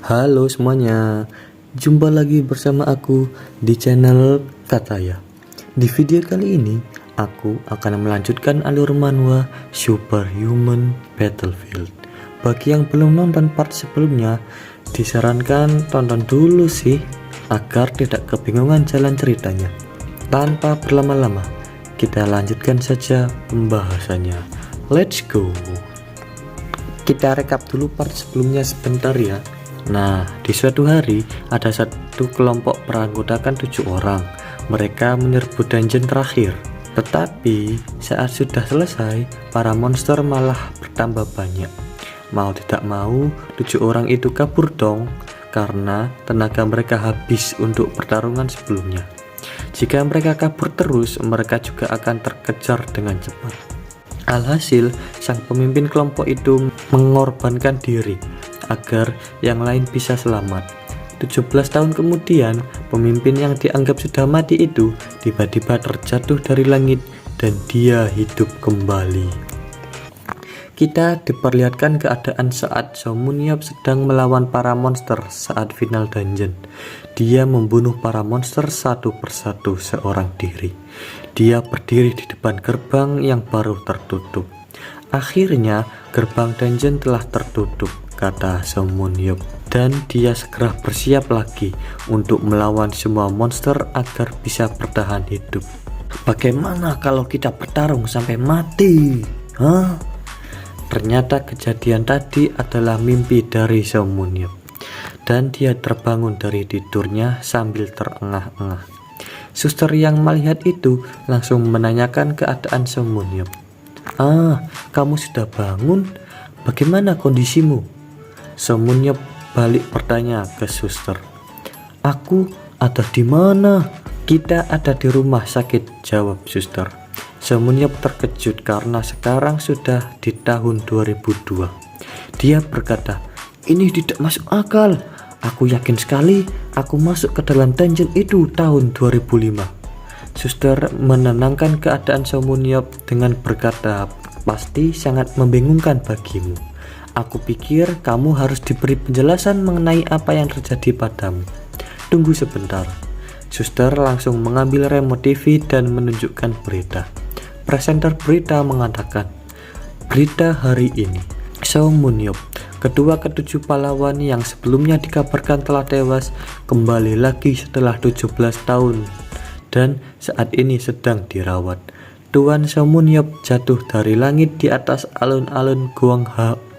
Halo semuanya, jumpa lagi bersama aku di channel Kataya. Di video kali ini, aku akan melanjutkan alur manhwa Superhuman Battlefield. Bagi yang belum nonton part sebelumnya, disarankan tonton dulu sih, agar tidak kebingungan jalan ceritanya. Tanpa berlama-lama, kita lanjutkan saja pembahasannya. Let's go. Kita rekap dulu part sebelumnya sebentar ya. Nah, di suatu hari ada satu kelompok beranggotakan 7 orang. Mereka menyerbu dungeon terakhir. Tetapi saat sudah selesai, para monster malah bertambah banyak. Mau tidak mau, 7 orang itu kabur dong, karena tenaga mereka habis untuk pertarungan sebelumnya. Jika mereka kabur terus, mereka juga akan terkejar dengan cepat. Alhasil, sang pemimpin kelompok itu mengorbankan diri agar yang lain bisa selamat. 17 tahun kemudian, pemimpin yang dianggap sudah mati itu tiba-tiba terjatuh dari langit dan dia hidup kembali. Kita diperlihatkan keadaan saat Seomunyeop sedang melawan para monster saat final dungeon. Dia membunuh para monster satu persatu seorang diri. Dia berdiri di depan gerbang yang baru tertutup. Akhirnya gerbang dungeon telah tertutup, kata Seomunyeop, dan dia segera bersiap lagi untuk melawan semua monster agar bisa bertahan hidup. Bagaimana kalau kita bertarung sampai mati? Ternyata kejadian tadi adalah mimpi dari Seomunyeop, dan dia terbangun dari tidurnya sambil terengah-engah. Suster yang melihat itu langsung menanyakan keadaan Seomunyeop. Kamu sudah bangun? Bagaimana kondisimu? Seomunyeop balik bertanya ke suster. Aku ada di mana? Kita ada di rumah sakit, jawab suster. Seomunyeop terkejut karena sekarang sudah di tahun 2002. Dia berkata, ini tidak masuk akal. Aku yakin sekali aku masuk ke dalam dungeon itu tahun 2005. Suster menenangkan keadaan Seomunyeop dengan berkata, pasti sangat membingungkan bagimu. Aku pikir kamu harus diberi penjelasan mengenai apa yang terjadi padamu. Tunggu sebentar. Suster langsung mengambil remote TV dan menunjukkan berita. Presenter berita mengatakan, berita hari ini, Seomunyeop, kedua ketujuh pahlawan yang sebelumnya dikabarkan telah tewas, kembali lagi setelah 17 tahun dan saat ini sedang dirawat. Tuan Seomunyeop jatuh dari langit di atas alun-alun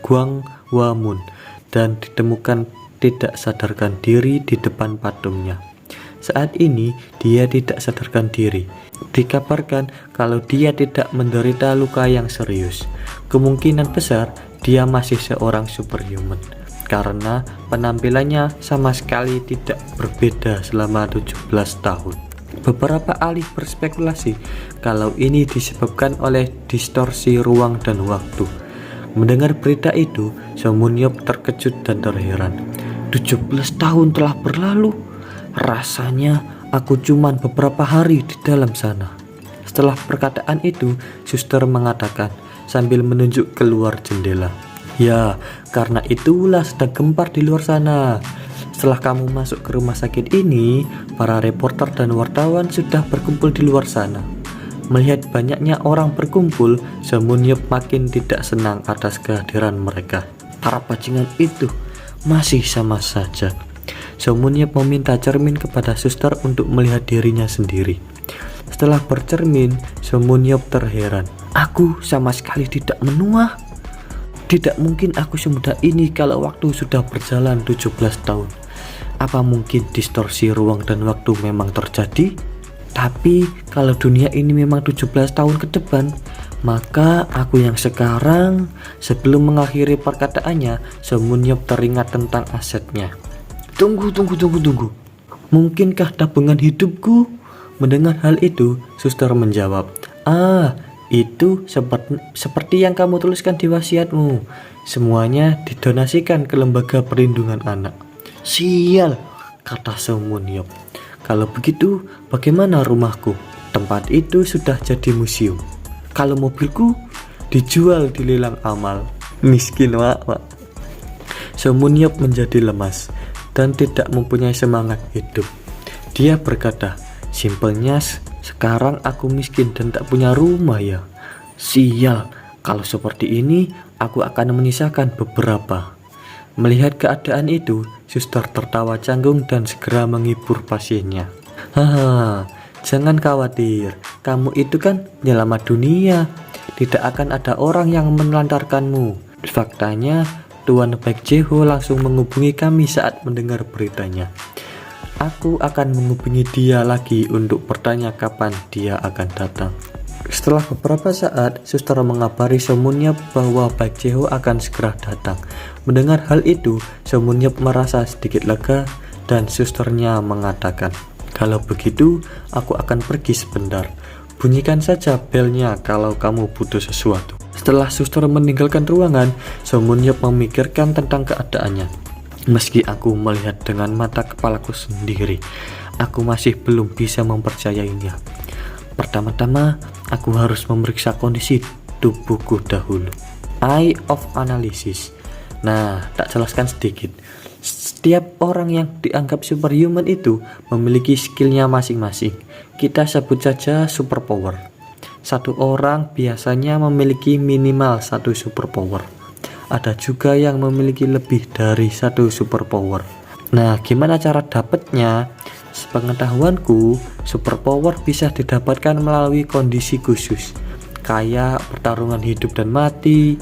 Gwanghwamun dan ditemukan tidak sadarkan diri di depan patungnya. Saat ini dia tidak sadarkan diri. Dikabarkan kalau dia tidak menderita luka yang serius. Kemungkinan besar dia masih seorang superhuman, karena penampilannya sama sekali tidak berbeda selama 17 tahun. Beberapa ahli berspekulasi kalau ini disebabkan oleh distorsi ruang dan waktu. Mendengar berita itu, Seomunyeop terkejut dan terheran. 17 tahun telah berlalu. Rasanya aku cuman beberapa hari di dalam sana. Setelah perkataan itu, suster mengatakan sambil menunjuk keluar jendela. Ya, karena itulah sedang gempar di luar sana. Setelah kamu masuk ke rumah sakit ini, para reporter dan wartawan sudah berkumpul di luar sana. Melihat banyaknya orang berkumpul, Seomunyeop makin tidak senang atas kehadiran mereka. Para bajingan itu masih sama saja. Seomunyeop meminta cermin kepada suster untuk melihat dirinya sendiri. Setelah bercermin, Seomunyeop terheran. Aku sama sekali tidak menua. Tidak mungkin aku semudah ini kalau waktu sudah berjalan 17 tahun. Apa mungkin distorsi ruang dan waktu memang terjadi? Tapi kalau dunia ini memang 17 tahun ke depan, maka aku yang sekarang. Sebelum mengakhiri perkataannya, Seomunyeop teringat tentang asetnya. Tunggu. Mungkinkah tabungan hidupku? Mendengar hal itu, suster menjawab, itu seperti yang kamu tuliskan di wasiatmu. Semuanya didonasikan ke lembaga perlindungan anak. Sial, kata Seomunyeop. Kalau begitu, bagaimana rumahku? Tempat itu sudah jadi museum. Kalau mobilku dijual di lelang amal. Miskin, Wak. Semunyep menjadi lemas dan tidak mempunyai semangat hidup. Dia berkata, simpelnya sekarang aku miskin dan tak punya rumah ya. Sial, kalau seperti ini aku akan menyisakan beberapa. Melihat keadaan itu, suster tertawa canggung dan segera menghibur pasiennya. Haha, jangan khawatir, kamu itu kan penyelamat dunia. Tidak akan ada orang yang menelantarkanmu. Faktanya, Tuan Baek Jeho langsung menghubungi kami saat mendengar beritanya. Aku akan menghubungi dia lagi untuk bertanya kapan dia akan datang. Setelah beberapa saat, suster mengabari Semunyep bahwa Baek Jeho akan segera datang. Mendengar hal itu, Semunyep merasa sedikit lega dan susternya mengatakan, kalau begitu, aku akan pergi sebentar. Bunyikan saja belnya kalau kamu butuh sesuatu. Setelah suster meninggalkan ruangan, Semunyep memikirkan tentang keadaannya. Meski aku melihat dengan mata kepalaku sendiri, aku masih belum bisa mempercayainya. Pertama-tama, aku harus memeriksa kondisi tubuhku dahulu. Eye of Analysis. Nah, tak jelaskan sedikit. Setiap orang yang dianggap superhuman itu memiliki skillnya masing-masing. Kita sebut saja superpower. Satu orang biasanya memiliki minimal satu superpower. Ada juga yang memiliki lebih dari satu superpower. Nah, gimana cara dapatnya? Sepengetahuanku, superpower bisa didapatkan melalui kondisi khusus, kayak pertarungan hidup dan mati,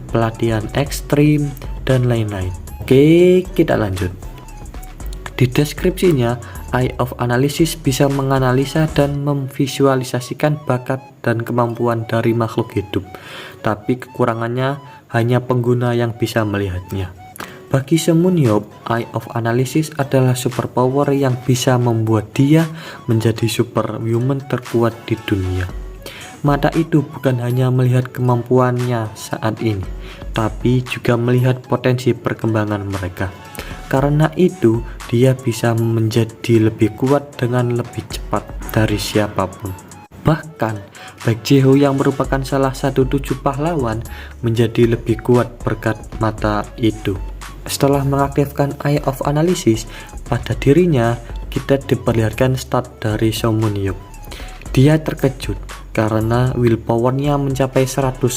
pelatihan ekstrim, dan lain-lain. Oke, kita lanjut. Di deskripsinya, Eye of Analysis bisa menganalisa dan memvisualisasikan bakat dan kemampuan dari makhluk hidup, tapi kekurangannya hanya pengguna yang bisa melihatnya. Bagi Semunyep, Eye of Analysis adalah superpower yang bisa membuat dia menjadi superhuman terkuat di dunia. Mata itu bukan hanya melihat kemampuannya saat ini, tapi juga melihat potensi perkembangan mereka. Karena itu, dia bisa menjadi lebih kuat dengan lebih cepat dari siapapun. Bahkan, Baek Jeho yang merupakan salah satu 7 pahlawan menjadi lebih kuat berkat mata itu. Setelah mengaktifkan Eye of Analysis pada dirinya, kita diperlihatkan stat dari Semunyep. Dia terkejut karena willpower-nya mencapai 110.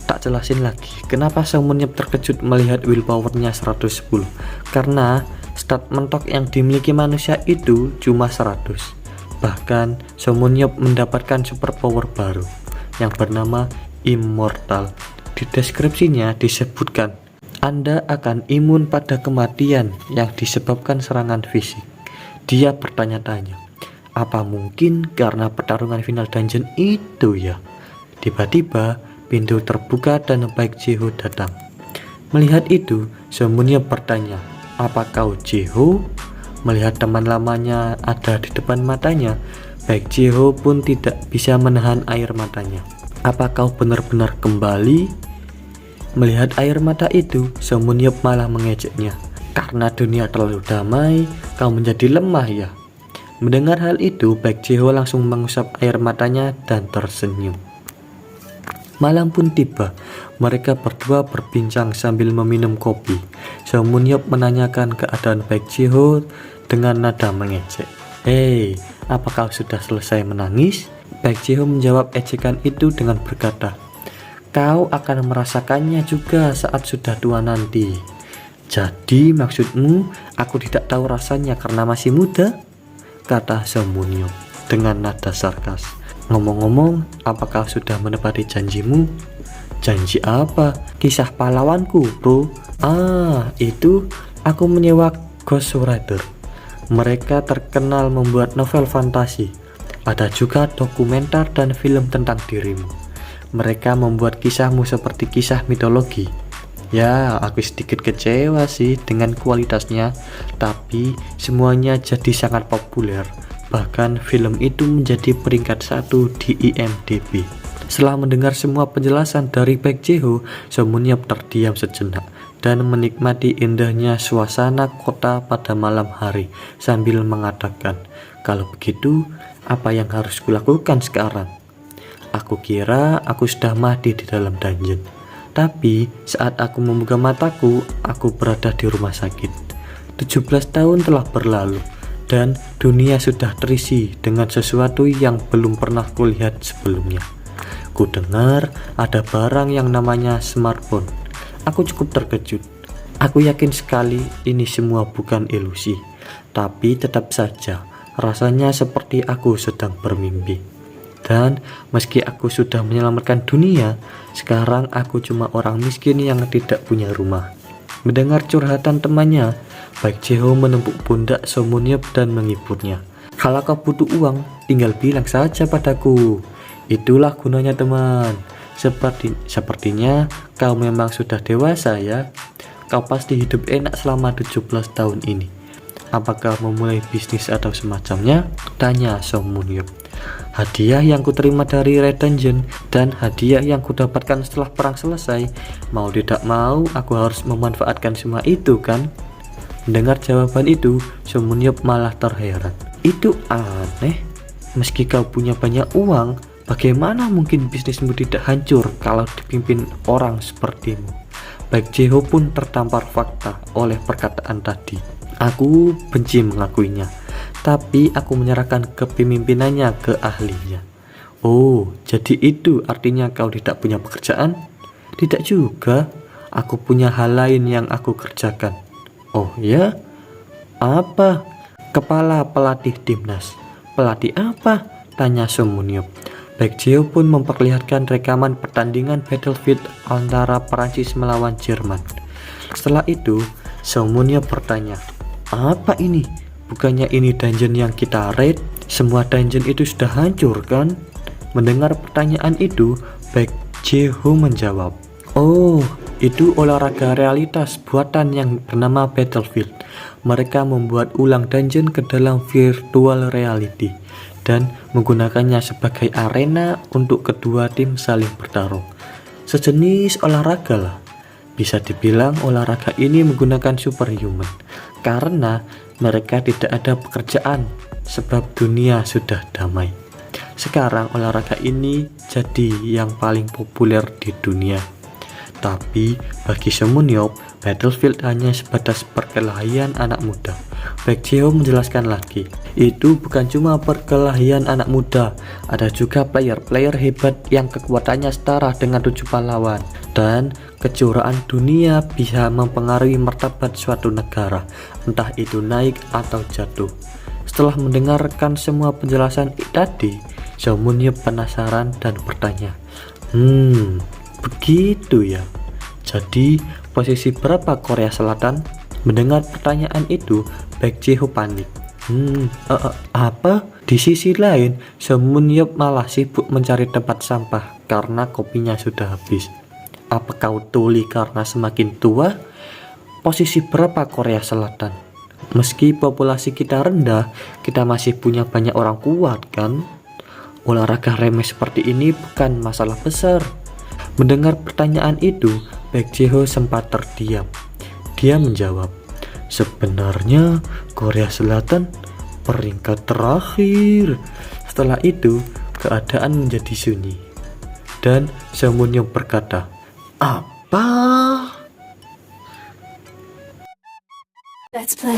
Tak jelasin lagi kenapa Semunyep terkejut melihat willpower-nya 110. Karena stat mentok yang dimiliki manusia itu cuma 100. Bahkan Semunyep mendapatkan superpower baru yang bernama Immortal. Di deskripsinya disebutkan, Anda akan imun pada kematian yang disebabkan serangan fisik. Dia bertanya-tanya, apa mungkin karena pertarungan final dungeon itu ya? Tiba-tiba pintu terbuka dan Baek Jeho datang. Melihat itu, Semunyep bertanya, apa kau Jeho? Melihat teman lamanya ada di depan matanya, Baek Jeho pun tidak bisa menahan air matanya. Apa kau benar-benar kembali? Melihat air mata itu, Semunyep malah mengejeknya. Karena dunia terlalu damai, kau menjadi lemah ya? Mendengar hal itu, Baek Jeho langsung mengusap air matanya dan tersenyum. Malam pun tiba. Mereka berdua berbincang sambil meminum kopi. Semunyep menanyakan keadaan Baek Jeho dengan nada mengejek. Hei, apa kau sudah selesai menangis? Baek Jeho menjawab ejekan itu dengan berkata, kau akan merasakannya juga saat sudah tua nanti. Jadi maksudmu aku tidak tahu rasanya karena masih muda? Kata Semunyep dengan nada sarkas. Ngomong-ngomong, apakah sudah menepati janjimu? Janji apa? Kisah pahlawanku, bro. Itu aku menyewa ghostwriter. Mereka terkenal membuat novel fantasi. Ada juga dokumenter dan film tentang dirimu. Mereka membuat kisahmu seperti kisah mitologi. Ya, aku sedikit kecewa sih dengan kualitasnya, tapi semuanya jadi sangat populer. Bahkan film itu menjadi peringkat 1 di IMDb. Setelah mendengar semua penjelasan dari Baek Jeho, Semunyep terdiam sejenak dan menikmati indahnya suasana kota pada malam hari sambil mengatakan, kalau begitu, apa yang harus kulakukan sekarang? Aku kira aku sudah mati di dalam dungeon. Tapi saat aku membuka mataku, aku berada di rumah sakit. 17 tahun telah berlalu dan dunia sudah terisi dengan sesuatu yang belum pernah kulihat sebelumnya. Ku dengar ada barang yang namanya smartphone. Aku cukup terkejut. Aku yakin sekali ini semua bukan ilusi, tapi tetap saja rasanya seperti aku sedang bermimpi. Dan meski aku sudah menyelamatkan dunia, sekarang aku cuma orang miskin yang tidak punya rumah. Mendengar curhatan temannya, Baek Jae-ho menepuk pundak So Mun-yeop dan menghiburnya. Kalau kau butuh uang, tinggal bilang saja padaku. Itulah gunanya teman. Sepertinya kau memang sudah dewasa ya. Kau pasti hidup enak selama 17 tahun ini. Apakah memulai bisnis atau semacamnya? Tanya So Mun-yeop. Hadiah yang kuterima dari Red Dungeon dan hadiah yang kudapatkan setelah perang selesai, mau tidak mau aku harus memanfaatkan semua itu kan? Mendengar jawaban itu, So Mun-yeop malah terheran. Itu aneh, meski kau punya banyak uang, bagaimana mungkin bisnismu tidak hancur kalau dipimpin orang sepertimu? Baek Jae-ho pun tertampar fakta oleh perkataan tadi. Aku benci mengakuinya, tapi aku menyerahkan kepemimpinannya ke ahlinya. Oh, jadi itu artinya kau tidak punya pekerjaan? Tidak juga, aku punya hal lain yang aku kerjakan. Oh ya? Apa? Kepala pelatih timnas. Pelatih apa? Tanya So Mun-yeop. Baek Jae-ho pun memperlihatkan rekaman pertandingan Battlefield antara Perancis melawan Jerman. Setelah itu, So Mun-yeop bertanya, apa ini? Bukannya ini dungeon yang kita raid? Semua dungeon itu sudah hancur kan? Mendengar pertanyaan itu, Baek Jae-ho menjawab, oh, itu olahraga realitas buatan yang bernama Battlefield. Mereka membuat ulang dungeon ke dalam virtual reality dan menggunakannya sebagai arena untuk kedua tim saling bertarung. Sejenis olahraga lah. Bisa dibilang olahraga ini menggunakan superhuman karena mereka tidak ada pekerjaan sebab dunia sudah damai. Sekarang olahraga ini jadi yang paling populer di dunia. Tapi bagi So Mun-yeop, Battlefield hanya sebatas perkelahian anak muda. Baek Jae-ho menjelaskan lagi, itu bukan cuma perkelahian anak muda, ada juga player-player hebat yang kekuatannya setara dengan 7 pahlawan. Dan kejuaraan dunia bisa mempengaruhi martabat suatu negara, entah itu naik atau jatuh. Setelah mendengarkan semua penjelasan tadi, So Mun-yeop penasaran dan bertanya, begitu ya. Jadi posisi berapa Korea Selatan? Mendengar pertanyaan itu, Baek Jae-ho panik. Apa? Di sisi lain, So Mun-yeop malah sibuk mencari tempat sampah karena kopinya sudah habis. Apa kau tuli karena semakin tua? Posisi berapa Korea Selatan? Meski populasi kita rendah, kita masih punya banyak orang kuat kan? Olahraga remeh seperti ini bukan masalah besar. Mendengar pertanyaan itu, Baek Jae-ho sempat terdiam. Dia menjawab, sebenarnya Korea Selatan peringkat terakhir. Setelah itu, keadaan menjadi sunyi. Dan So Mun-yeop berkata, apa? Let's play.